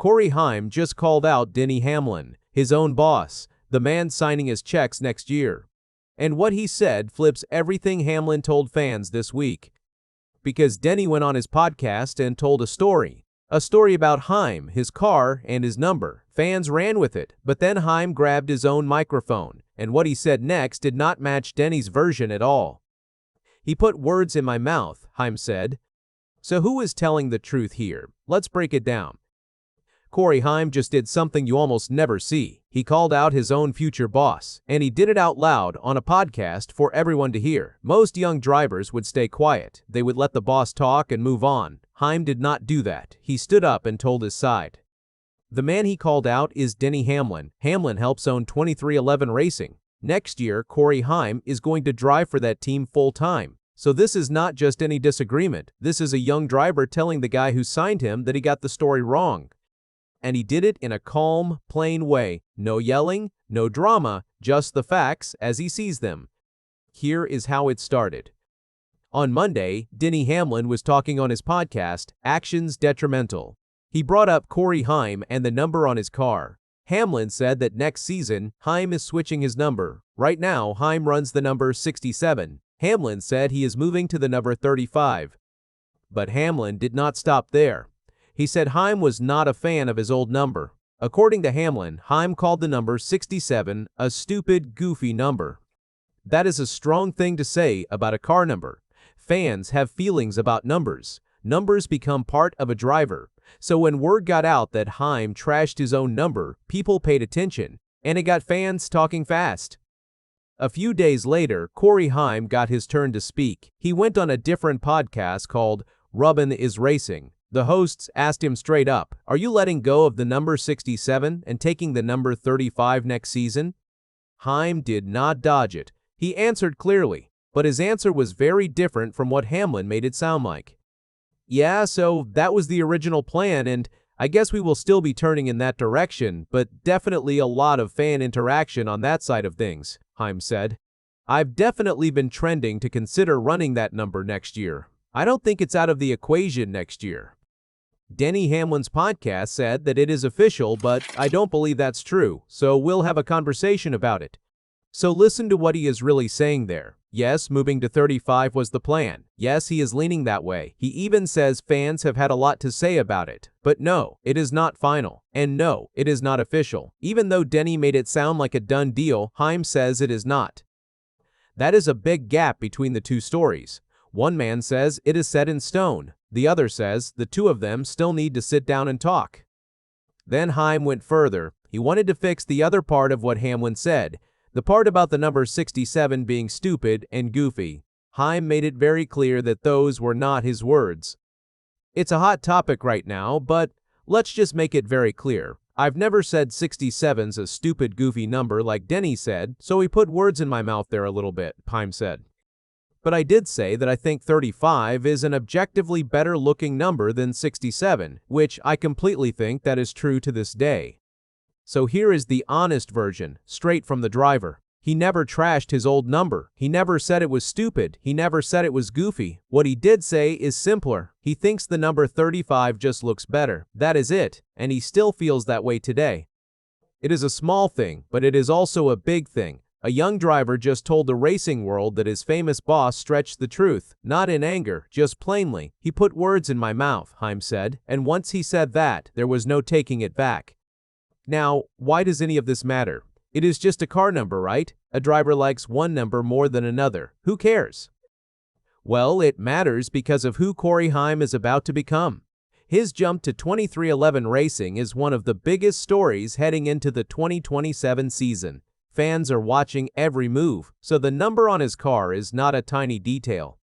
Corey Heim just called out Denny Hamlin, his own boss, the man signing his checks next year. And what he said flips everything Hamlin told fans this week. Because Denny went on his podcast and told a story about Heim, his car, and his number. Fans ran with it, but then Heim grabbed his own microphone, and what he said next did not match Denny's version at all. "He put words in my mouth," Heim said. So who is telling the truth here? Let's break it down. Corey Heim just did something you almost never see. He called out his own future boss, and he did it out loud on a podcast for everyone to hear. Most young drivers would stay quiet. They would let the boss talk and move on. Heim did not do that. He stood up and told his side. The man he called out is Denny Hamlin. Hamlin helps own 2311 Racing. Next year, Corey Heim is going to drive for that team full-time. So this is not just any disagreement. This is a young driver telling the guy who signed him that he got the story wrong. And he did it in a calm, plain way. No yelling, no drama, just the facts as he sees them. Here is how it started. On Monday, Denny Hamlin was talking on his podcast, Actions Detrimental. He brought up Corey Heim and the number on his car. Hamlin said that next season, Heim is switching his number. Right now, Heim runs the number 67. Hamlin said he is moving to the number 35. But Hamlin did not stop there. He said Heim was not a fan of his old number. According to Hamlin, Heim called the number 67 a stupid, goofy number. That is a strong thing to say about a car number. Fans have feelings about numbers. Numbers become part of a driver. So when word got out that Heim trashed his own number, people paid attention, and it got fans talking fast. A few days later, Corey Heim got his turn to speak. He went on a different podcast called Rubbin is Racing. The hosts asked him straight up, "Are you letting go of the number 67 and taking the number 35 next season?" Heim did not dodge it. He answered clearly, but his answer was very different from what Hamlin made it sound like. "Yeah, so that was the original plan, and I guess we will still be turning in that direction, but definitely a lot of fan interaction on that side of things," Heim said. "I've definitely been trending to consider running that number next year. I don't think it's out of the equation next year." Denny Hamlin's podcast said that it is official, but I don't believe that's true, so we'll have a conversation about it. So listen to what he is really saying there. Yes, moving to 35 was the plan. Yes, he is leaning that way. He even says fans have had a lot to say about it. But no, it is not final. And no, it is not official. Even though Denny made it sound like a done deal, Heim says it is not. That is a big gap between the two stories. One man says it is set in stone. The other says the two of them still need to sit down and talk. Then Heim went further. He wanted to fix the other part of what Hamlin said, the part about the number 67 being stupid and goofy. Heim made it very clear that those were not his words. It's a hot topic right now, but let's just make it very clear. I've never said 67's a stupid, goofy number like Denny said, so he put words in my mouth there a little bit, Heim said. But I did say that I think 35 is an objectively better looking number than 67, which I completely think that is true to this day. So here is the honest version, straight from the driver. He never trashed his old number. He never said it was stupid. He never said it was goofy. What he did say is simpler. He thinks the number 35 just looks better. That is it, and he still feels that way today. It is a small thing, but it is also a big thing. A young driver just told the racing world that his famous boss stretched the truth, not in anger, just plainly. He put words in my mouth, Heim said, and once he said that, there was no taking it back. Now, why does any of this matter? It is just a car number, right? A driver likes one number more than another. Who cares? Well, it matters because of who Corey Heim is about to become. His jump to 2311 Racing is one of the biggest stories heading into the 2027 season. Fans are watching every move, so the number on his car is not a tiny detail.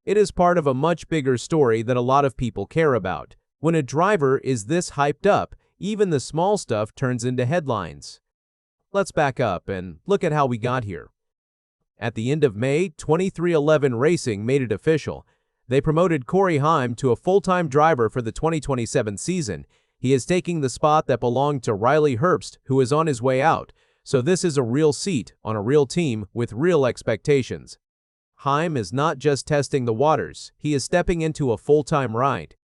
It is part of a much bigger story that a lot of people care about. When a driver is this hyped up, even the small stuff turns into headlines. Let's back up and look at how we got here. At the end of May, 2311 Racing made it official. They promoted Corey Heim to a full-time driver for the 2027 season. He is taking the spot that belonged to Riley Herbst, who is on his way out. So this is a real seat on a real team with real expectations. Heim is not just testing the waters, he is stepping into a full-time ride.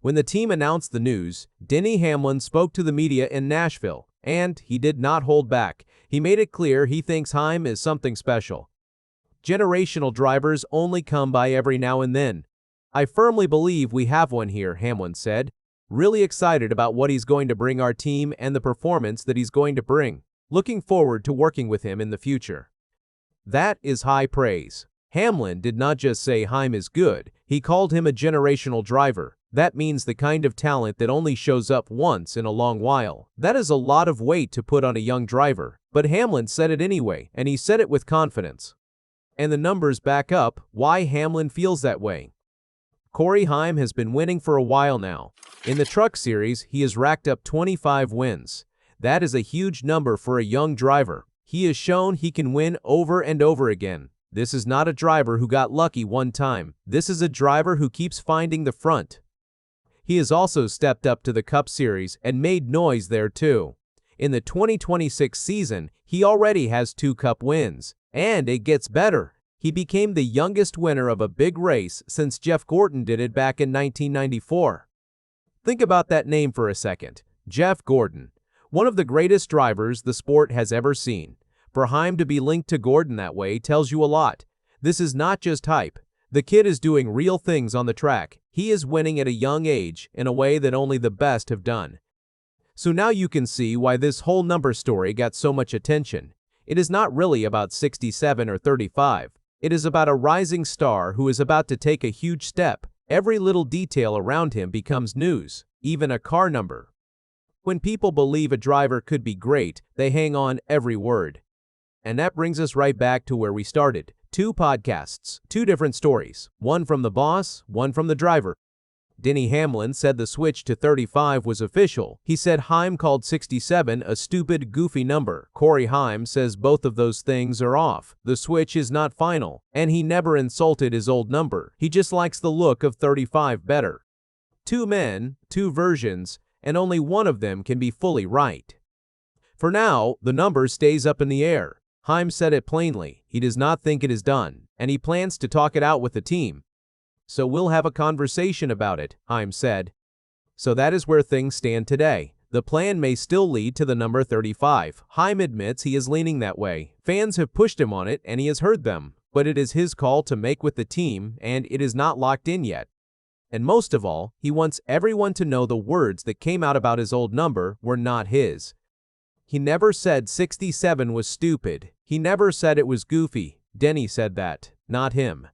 When the team announced the news, Denny Hamlin spoke to the media in Nashville, and he did not hold back. He made it clear he thinks Heim is something special. Generational drivers only come by every now and then. I firmly believe we have one here, Hamlin said. Really excited about what he's going to bring our team and the performance that he's going to bring. Looking forward to working with him in the future. That is high praise. Hamlin did not just say Heim is good, he called him a generational driver. That means the kind of talent that only shows up once in a long while. That is a lot of weight to put on a young driver, but Hamlin said it anyway, and he said it with confidence. And the numbers back up why Hamlin feels that way. Corey Heim has been winning for a while now. In the Truck Series, he has racked up 25 wins. That is a huge number for a young driver. He has shown he can win over and over again. This is not a driver who got lucky one time. This is a driver who keeps finding the front. He has also stepped up to the Cup Series and made noise there too. In the 2026 season, he already has 2 Cup wins. And it gets better. He became the youngest winner of a big race since Jeff Gordon did it back in 1994. Think about that name for a second. Jeff Gordon. One of the greatest drivers the sport has ever seen. For Heim to be linked to Gordon that way tells you a lot. This is not just hype. The kid is doing real things on the track. He is winning at a young age in a way that only the best have done. So now you can see why this whole number story got so much attention. It is not really about 67 or 35. It is about a rising star who is about to take a huge step. Every little detail around him becomes news, even a car number. When people believe a driver could be great, they hang on every word. And that brings us right back to where we started. 2 podcasts, 2 different stories, one from the boss, one from the driver. Denny Hamlin said the switch to 35 was official. He said Heim called 67 a stupid, goofy number. Corey Heim says both of those things are off. The switch is not final, and he never insulted his old number. He just likes the look of 35 better. 2 men, 2 versions, and only one of them can be fully right. For now, the number stays up in the air. Heim said it plainly. He does not think it is done, and he plans to talk it out with the team. So we'll have a conversation about it, Heim said. So that is where things stand today. The plan may still lead to the number 35. Heim admits he is leaning that way. Fans have pushed him on it and he has heard them, but it is his call to make with the team and it is not locked in yet. And most of all, he wants everyone to know the words that came out about his old number were not his. He never said 67 was stupid. He never said it was goofy. Denny said that, not him.